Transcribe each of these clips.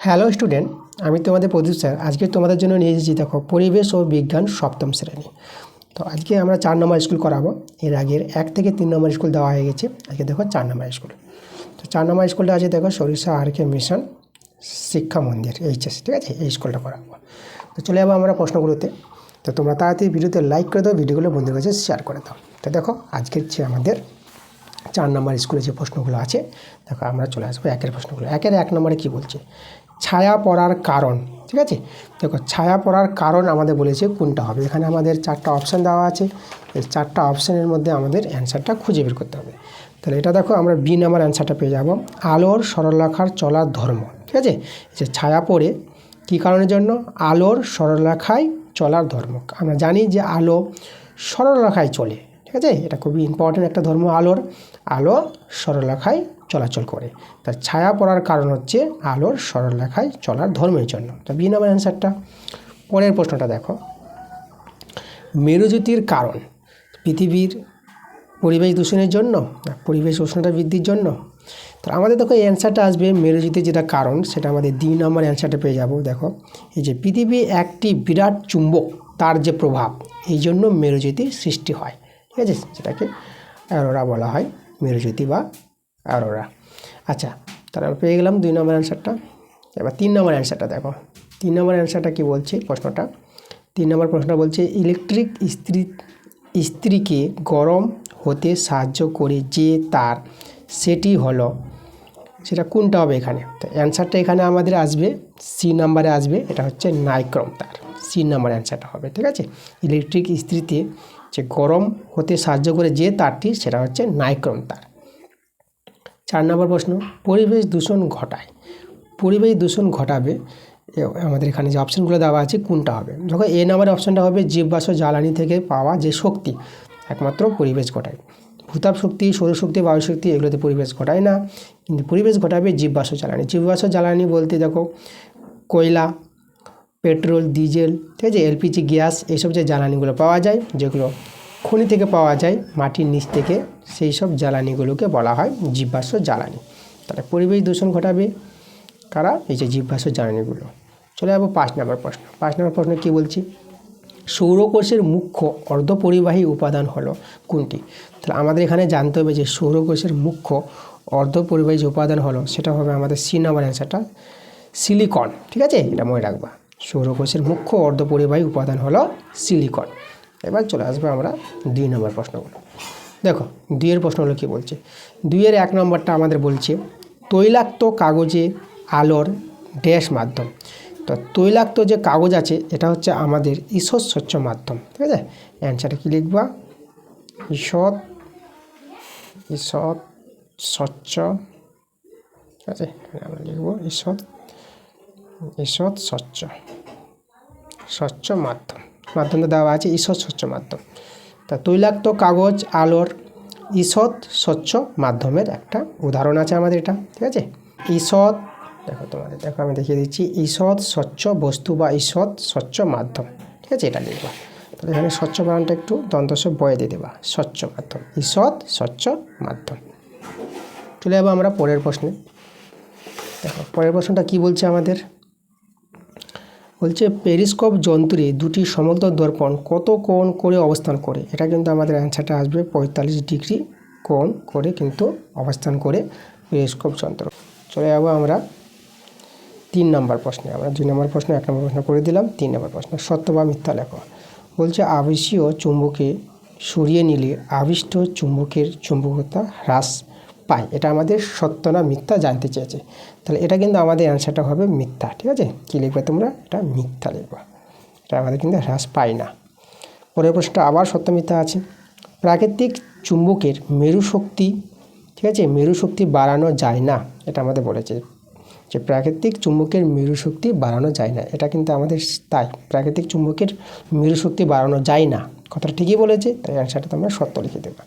Hello student, আমি তোমাদের প্রদীপ sir. আজকে তোমাদের জন্য নিয়ে এসেছি দেখো পরিবেশ ও বিজ্ঞান সপ্তম শ্রেণী। তো আজকে আমরা 4 নম্বর স্কুল করাবো। এর আগের 1 থেকে 3 নম্বর স্কুল দেওয়া হয়ে গেছে, আজকে দেখো 4 নম্বর স্কুল। তো 4 নম্বর স্কুলটা আছে দেখো সরিষা আরকে মিশন শিক্ষা মন্দির এইচএস, ঠিক আছে? এই স্কুলটা করাবো। তো চলে যাবো আমরা প্রশ্নগুলোতে। তো তোমরা তাড়াতাড়ি ভিডিওতে লাইক করে দাও, ভিডিওগুলো বন্ধুদের কাছে শেয়ার করে দাও। তো দেখো আজকের যে আমাদের 4 নম্বর স্কুলে যে প্রশ্নগুলো আছে, দেখো আমরা চলে আসবো একের প্রশ্নগুলো। একের 1 নম্বরে কী বলছে? ছায়া পড়ার কারণ, ঠিক আছে? দেখো ছায়া পড়ার কারণ আমাদের বলেছে কোনটা হবে। এখানে আমাদের 4টা অপশান দেওয়া আছে। এই 4টা অপশানের মধ্যে আমাদের অ্যান্সারটা খুঁজে বের করতে হবে। তাহলে এটা দেখো আমরা বি নাম্বার অ্যান্সারটা পেয়ে যাব, আলোর সরলরেখার চলার ধর্ম, ঠিক আছে? যে ছায়া পড়ে কী কারণের জন্য? আলোর সরলরেখায় চলার ধর্ম। আমরা জানি যে আলো সরলরেখায় চলে, ঠিক আছে? এটা খুবই ইম্পর্টেন্ট একটা ধর্ম। আলো সরলরেখায় চলাচল করে, তার ছায়া পড়ার কারণ হচ্ছে আলোর সরলরেখায় চলার ধর্মের জন্য। তো বি নাম্বার অ্যান্সারটা। পরের প্রশ্নটা দেখো, মেরুজ্যোতির কারণ পৃথিবীর পরিবেশ দূষণের জন্য না পরিবেশ উষ্ণতা বৃদ্ধির জন্য? তো আমাদের দেখো এই অ্যান্সারটা আসবে মেরুজ্যোতির যেটা কারণ, সেটা আমাদের 2 নম্বর অ্যান্সারটা পেয়ে যাব। দেখো এই যে পৃথিবী একটি বিরাট চুম্বক, তার যে প্রভাব, এই জন্য মেরুজ্যোতির সৃষ্টি হয়, ঠিক আছে? যেটাকে অ্যারোরা বলা হয়, মেরুজ্যোতি বা অ্যারোরা। আচ্ছা, তাহলে আমরা পেয়ে গেলাম 2 নম্বর অ্যান্সারটা। এবার 3 নম্বর অ্যান্সারটা দেখো। 3 নম্বর অ্যান্সারটা কী বলছে প্রশ্নটা? 3 নম্বর প্রশ্নটা বলছে ইলেকট্রিক ইস্ত্রিকে গরম হতে সাহায্য করে যে তার, সেটি হলো, সেটা কোনটা হবে এখানে? তো অ্যান্সারটা এখানে আমাদের আসবে সি নাম্বারে আসবে, এটা হচ্ছে নাইক্রোম তার। সি নাম্বার অ্যান্সারটা হবে, ঠিক আছে? ইলেকট্রিক ইস্ত্রিতে যে গরম হতে সাহায্য করে যে তারটি, সেটা হচ্ছে নাইক্রোম তার। 4 নম্বর প্রশ্ন, পরিবেশ দূষণ ঘটায়। পরিবেশ দূষণ ঘটাবে আমাদের এখানে যে অপশানগুলো দেওয়া আছে কোনটা হবে? যখন এ নাম্বারের অপশানটা হবে জীবাশ্ম জ্বালানি থেকে পাওয়া যে শক্তি একমাত্র পরিবেশ ঘটায়। ভূতাপ শক্তি, সৌরশক্তি, বায়ুশক্তি এগুলোতে পরিবেশ ঘটায় না, কিন্তু পরিবেশ ঘটাবে জীবাশ্ম জ্বালানি। জীবাশ্ম জ্বালানি বলতে দেখো কয়লা, পেট্রোল, ডিজেল, ঠিক আছে, এলপিজি গ্যাস, এইসব যে জ্বালানিগুলো পাওয়া যায়, যেগুলো খনি থেকে পাওয়া যায় মাটির নিচ থেকে, সেই সব জ্বালানিগুলোকে বলা হয় জীবাশ্ম জ্বালানি। তাহলে পরিবেশ দূষণ ঘটাবে কারা? এই যে জীবাশ্ম জ্বালানিগুলো। চলে যাবো 5 নম্বর প্রশ্ন। 5 নম্বর প্রশ্ন কী বলছি? সৌরকোষের মুখ্য অর্ধপরিবাহী উপাদান হলো কোনটি? তাহলে আমাদের এখানে জানতে হবে যে সৌরকোষের মুখ্য অর্ধপরিবাহী যে উপাদান হলো, সেটা হবে আমাদের সি নাম্বার অ্যান্সারটা, সিলিকন, ঠিক আছে? এটা মনে রাখবা, সৌরকোষের মুখ্য অর্ধপরিবাহী উপাদান হলো সিলিকন। এবার চলে আসবে আমরা 2 নম্বর প্রশ্নগুলো। দেখো 2 এর প্রশ্নগুলো কী বলছে? 2 এর 1 নম্বরটা আমাদের বলছে তৈলাক্ত কাগজে আলোর ড্যাশ মাধ্যম। তো তৈলাক্ত যে কাগজ আছে, এটা হচ্ছে আমাদের ঈষৎ স্বচ্ছ মাধ্যম, ঠিক আছে? অ্যান্সারটা কী লিখবা? ঈষৎ স্বচ্ছ, ঠিক আছে? আমরা লিখব ঈষৎ স্বচ্ছ মাধ্যম। মাধ্যমটা দেওয়া আছে ঈষৎ স্বচ্ছ মাধ্যম। তা তৈলাক্ত কাগজ আলোর ঈষৎ স্বচ্ছ মাধ্যমের একটা উদাহরণ আছে আমাদের এটা, ঠিক আছে? ঈষৎ, দেখো আমি দেখিয়ে দিচ্ছি, ঈষৎ স্বচ্ছ বস্তু বা ঈষৎ স্বচ্ছ মাধ্যম, ঠিক আছে? এটা লিখবা। তাহলে এখানে স্বচ্ছ বানানটা একটু দন্তস্ব বয়ে দিয়ে দেবা, স্বচ্ছ মাধ্যম, ঈষৎ স্বচ্ছ মাধ্যম। চলে যাবো আমরা পরের প্রশ্নে। দেখো পরের প্রশ্নটা কী বলছে আমাদের? বলছে পেরিস্কোপ যন্ত্রে 2টি সমতল দর্পণ কত কোণ করে অবস্থান করে? এটা কিন্তু আমাদের অ্যান্সারটা আসবে 45 ডিগ্রি কোণ করে কিন্তু অবস্থান করে পেরিস্কোপ যন্ত্র। চলে যাবো আমরা 3 নম্বর প্রশ্নে। আমরা 2 নম্বর প্রশ্ন 1 নম্বর প্রশ্ন করে দিলাম। 3 নম্বর প্রশ্ন, সত্য বা মিথ্যা লেখো। বলছে আবেশীয় চুম্বকে সরিয়ে নিলে আবিষ্ট চুম্বকের চুম্বকতা হ্রাস পায়। এটা আমাদের সত্য না মিথ্যা জানতে চেয়েছে। তাহলে এটা কিন্তু আমাদের অ্যান্সারটা হবে মিথ্যা, ঠিক আছে? কী লিখবে তোমরা? এটা মিথ্যা লিখবা, এটা আমাদের কিন্তু হ্রাস পায় না। পরের প্রশ্নটা আবার সত্য মিথ্যা আছে। প্রাকৃতিক চুম্বকের মেরু শক্তি, ঠিক আছে, মেরু শক্তি বাড়ানো যায় না, এটা আমাদের বলেছে যে প্রাকৃতিক চুম্বকের মেরু শক্তি বাড়ানো যায় না। এটা কিন্তু আমাদের তাই, প্রাকৃতিক চুম্বকের মেরু শক্তি বাড়ানো যায় না, কথাটা ঠিকই বলেছে, তাই অ্যান্সারটা তোমরা সত্য লিখে দেবে।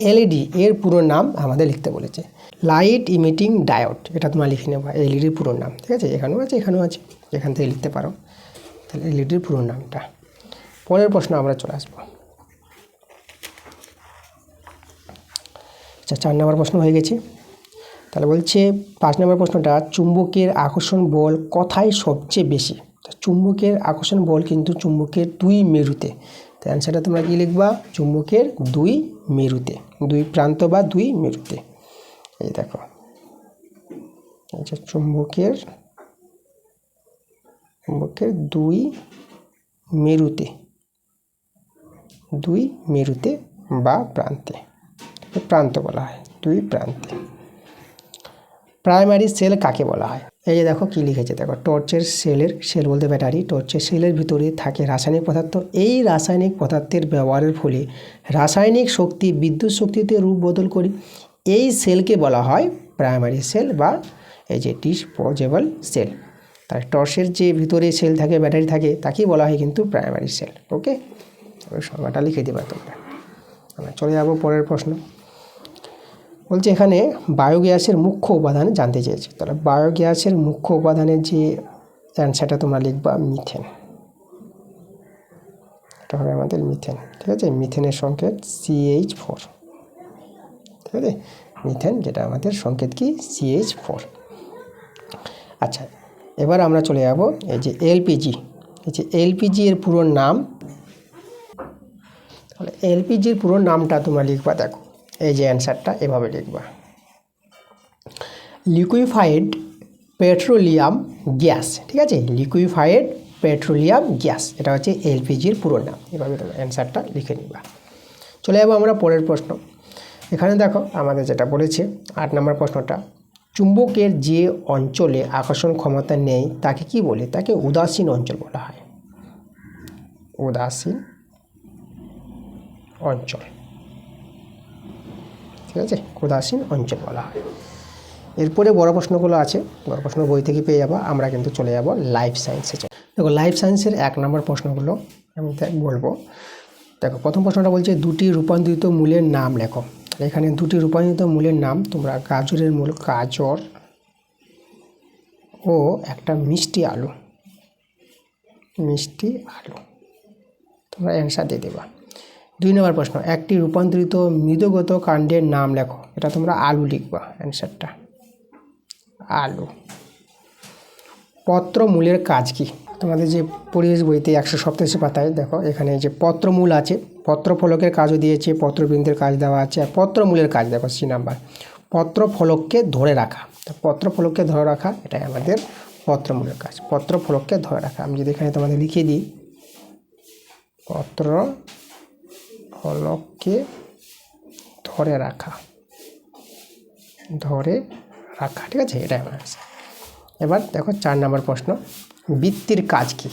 এলইডি এর পুরো নাম আমাদের লিখতে বলেছে, লাইট ইমিটিং ডায়োড, এটা তোমরা লিখে নেবা, এলইডির পুরো নাম, ঠিক আছে? এখানেও আছে, এখান থেকে লিখতে পারো। তাহলে এলইডির পুরো নামটা। পরের প্রশ্ন আমরা চলে আসবো। আচ্ছা 4 নম্বর প্রশ্ন হয়ে গেছে। তাহলে বলছে 5 নম্বর প্রশ্নটা, চুম্বকের আকর্ষণ বল কোথায় সবচেয়ে বেশি? চুম্বকের আকর্ষণ বল কিন্তু চুম্বকের 2 মেরুতে। তো অ্যান্সারটা তোমরা কি লিখবা? চুম্বকের 2 মেরুতে, 2 প্রান্ত বা 2 মেরুতে। এই দেখো, আচ্ছা, চুম্বকের 2 মেরুতে, 2 মেরুতে বা প্রান্তে, প্রান্ত বলা হয়, 2 প্রান্তে। প্রাইমারি সেল কাকে বলা হয়? এই যে দেখো কি লিখেছে, দেখো টর্চের সেল বলতে ব্যাটারি, টর্চের সেলের ভিতরে থাকে রাসায়নিক পদার্থ। এই রাসায়নিক পদার্থের ব্যবহারের ফলে রাসায়নিক শক্তি বিদ্যুৎ শক্তিতে রূপ বদল করি। এই সেলকে বলা হয় প্রাইমারি সেল বা এই যে ডিসপোজেবল সেল। তাহলে টর্চের যে ভিতরে সেল থাকে, ব্যাটারি থাকে, তাকেই বলা হয় কিন্তু প্রাইমারি সেল। ওকে, সংজ্ঞাটা লিখে দেবা তোমরা। আমরা চলে যাবো পরের প্রশ্ন। বলছে এখানে বায়োগ্যাসের মুখ্য উপাদান জানতে চেয়েছে। তাহলে বায়োগ্যাসের মুখ্য উপাদানের যে অ্যান্সারটা তোমরা লিখবা মিথেন। এটা হবে আমাদের মিথেন, ঠিক আছে। মিথেনের সংকেত CH4, ঠিক আছে। মিথেন যেটা আমাদের সংকেত কি CH4। আচ্ছা, এবার আমরা চলে যাব এই যে এলপিজি। এই যে এলপিজি এর পুরো নাম, তাহলে এলপিজির পুরো নামটা তোমরা লিখবা। দেখো এই যে অ্যান্সারটা এভাবে লিখবা, লিকুইফাইড পেট্রোলিয়াম গ্যাস, ঠিক আছে। লিকুইফাইড পেট্রোলিয়াম গ্যাস, এটা হচ্ছে এলপিজির পুরো নাম। এভাবে তোমরা অ্যান্সারটা লিখে নিবা। চলে যাবো আমরা পরের প্রশ্ন। এখানে দেখো আমাদের যেটা বলেছে 8 নম্বর প্রশ্নটা, চুম্বকের যে অঞ্চলে আকর্ষণ ক্ষমতা নেই তাকে কি বলে? তাকে উদাসীন অঞ্চল বলা হয়। উদাসীন অঞ্চল, ঠিক আছে, উদাসীন অঞ্চল বলা হয়। এরপরে বড় প্রশ্নগুলো আছে, বড় প্রশ্ন বই থেকে পেয়ে যাবো। আমরা কিন্তু চলে যাব লাইফ সায়েন্সে। দেখো লাইফ সায়েন্সের 1 নম্বর প্রশ্নগুলো আমি বলবো। দেখো প্রথম প্রশ্নটা বলছে 2টি রূপান্তরিত মূলের নাম লেখো। এখানে 2টি রূপান্তরিত মূলের নাম তোমরা, গাজরের মূল গাজর ও একটা মিষ্টি আলু, মিষ্টি আলু, তোমরা অ্যান্সার দিয়ে দেবা। 2 নম্বর প্রশ্ন, একটি রূপান্তরিত মৃদগত কাণ্ডের নাম লেখো। এটা তোমরা আলু লিখবা, অ্যান্সারটা আলু। পত্রমূলের কাজ কি? তোমাদের যে পরিবেশ বইতে 187 পাতায় দেখো এখানে যে পত্রমূল আছে, পত্রফলকের কাজও দিয়েছে, পত্রবৃন্দের কাজ দেওয়া আছে। আর পত্রমূলের কাজ দেখো C নাম্বার, পত্রফলককে ধরে রাখা। তো পত্রফলককে ধরে রাখা এটাই আমাদের পত্রমূলের কাজ, পত্রফলককে ধরে রাখা। আমি যদি এখানে তোমাদের লিখে দিই, পত্রফলককে ধরে রাখা, ধরে রাখা, ঠিক আছে, এটাই আমার আছে। এবার দেখো 4 নম্বর প্রশ্ন, বৃত্তির কাজ কি?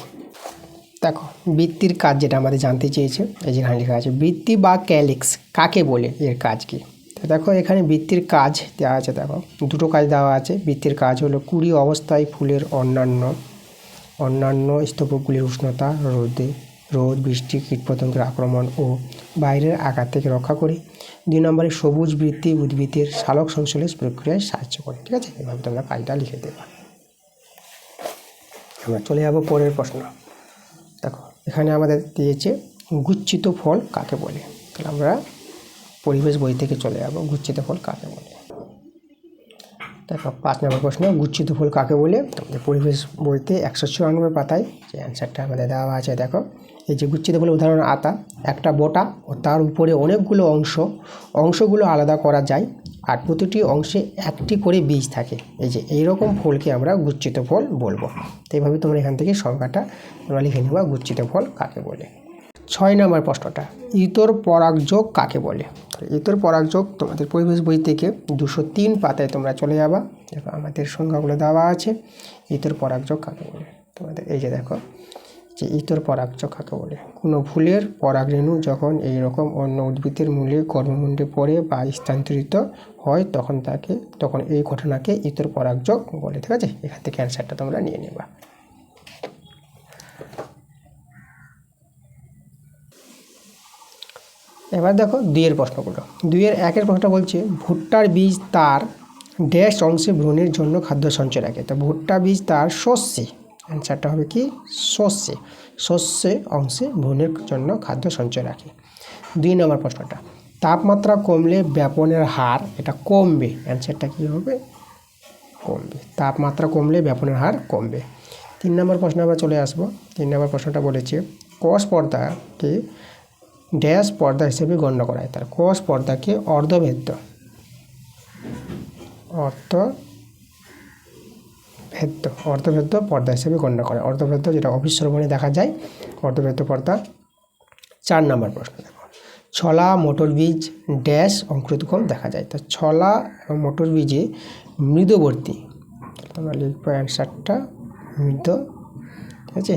দেখো বৃত্তির কাজ যেটা আমাদের জানতে চেয়েছে, এই যেখানে লেখা আছে বৃত্তি বা ক্যালিক্স কাকে বলে, এর কাজ কি? তো দেখো এখানে বৃত্তির কাজ দেওয়া আছে। দেখো 2টো কাজ দেওয়া আছে। বৃত্তির কাজ হলো কুড়ি অবস্থায় ফুলের অন্যান্য স্তবকগুলির উষ্ণতা, রোদ, বৃষ্টি, কীটপতঙ্গের আক্রমণ ও বাইরের আঘাত থেকে রক্ষা করে। 2 নম্বরে সবুজ বৃত্তি উদ্ভিদের সালোক সংশ্লেষ প্রক্রিয়ায় সাহায্য করে, ঠিক আছে। এভাবে তোমরা কাজটা লিখে দেবা। আমরা চলে যাব পরের প্রশ্ন। দেখো এখানে আমাদের দিয়েছে গুচ্ছিত ফল কাকে বলে। তাহলে আমরা পরিবেশ বই থেকে চলে যাব, গুচ্ছিত ফল কাকে বলে। দেখো 5 নম্বর প্রশ্ন, গুচ্ছিত ফল কাকে বলে? আমাদের পরিবেশ বইতে 194 পাতায় যে অ্যান্সারটা আমাদের দেওয়া আছে। দেখো এই যে গুচ্ছিত ফলের উদাহরণ আতা, একটা বোটা ও তার উপরে অনেকগুলো অংশগুলো আলাদা করা যায় আর প্রতিটি অংশে একটি করে বীজ থাকে। এই যে এইরকম ফলকে আমরা গুচ্ছিত ফল বলবো। তো এইভাবে তোমরা এখান থেকে সংজ্ঞাটা তোমরা লিখে নেবা, গুচ্ছিত ফল কাকে বলে। 6 নম্বর প্রশ্নটা, ইতর পরাগযোগ কাকে বলে? ইতর পরাগযোগ তোমাদের পরিবেশ বই থেকে 203 পাতায় তোমরা চলে যাবা। দেখো আমাদের সংজ্ঞাগুলো দেওয়া আছে। ইতর পরাগযোগ কাকে বলে? তোমাদের এই যে দেখো যে ইতর পরাগযোগ কাকে বলে, কোনো ফুলের পরাগরেণু যখন এইরকম অন্য উদ্ভিদের মূলে কর্মমণ্ডে পড়ে বা স্থানান্তরিত হয় তখন এই ঘটনাকে ইতর পরাগযোগ বলে, ঠিক আছে। এখান থেকে অ্যান্সারটা তোমরা নিয়ে নেবা। এবার দেখো 2 এর প্রশ্নগুলো। 2 এর 1 এর প্রশ্নটা বলছে ভুট্টার বীজ তার ড্যাশ অংশে ভ্রূণের জন্য খাদ্য সঞ্চয় রাখে। তো ভুট্টা বীজ তার শস্যে, অ্যান্সারটা হবে কি শস্যে অংশে ভ্রূণের জন্য খাদ্য সঞ্চয় রাখে। 2 নম্বর প্রশ্নটা, তাপমাত্রা কমলে ব্যাপনের হার এটা কমবে, অ্যান্সারটা কী হবে? কমবে। তাপমাত্রা কমলে ব্যাপনের হার কমবে। 3 নম্বর প্রশ্ন আমরা চলে আসবো। 3 নম্বর প্রশ্নটা বলেছে কস পর্দাকে ড্যাশ পর্দা হিসেবে গণ্য করা হয়। তার কস পর্দাকে অর্ধভেদ্য পর্দা হিসেবে গণ্য করে। অর্ধভেদ্য যেটা অভিশ্রবণে দেখা যায়, অর্ধভেদ্য পর্দা। 4 নম্বর প্রশ্ন দেখো, ছলা মোটর বীজ ড্যাশ অঙ্কুরোদ্গম দেখা যায়। তা ছলা এবং মোটর বীজে মৃদবর্তী, তোমরা লিখবো অ্যান্সারটা মৃদ, ঠিক আছে,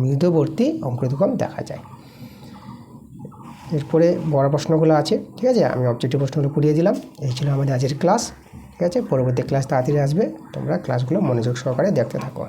মৃদবর্তী অঙ্কুরোদ্গম দেখা যায়। এরপরে বড় প্রশ্নগুলো আছে, ঠিক আছে, আমি অবজেক্টিভ প্রশ্নগুলো পড়িয়ে দিলাম। এই ছিল আমাদের আজকের ক্লাস, ঠিক আছে। পরবর্তী ক্লাস তাড়াতাড়ি আসবে, তোমরা ক্লাসগুলো মনোযোগ সহকারে দেখতে থাকো।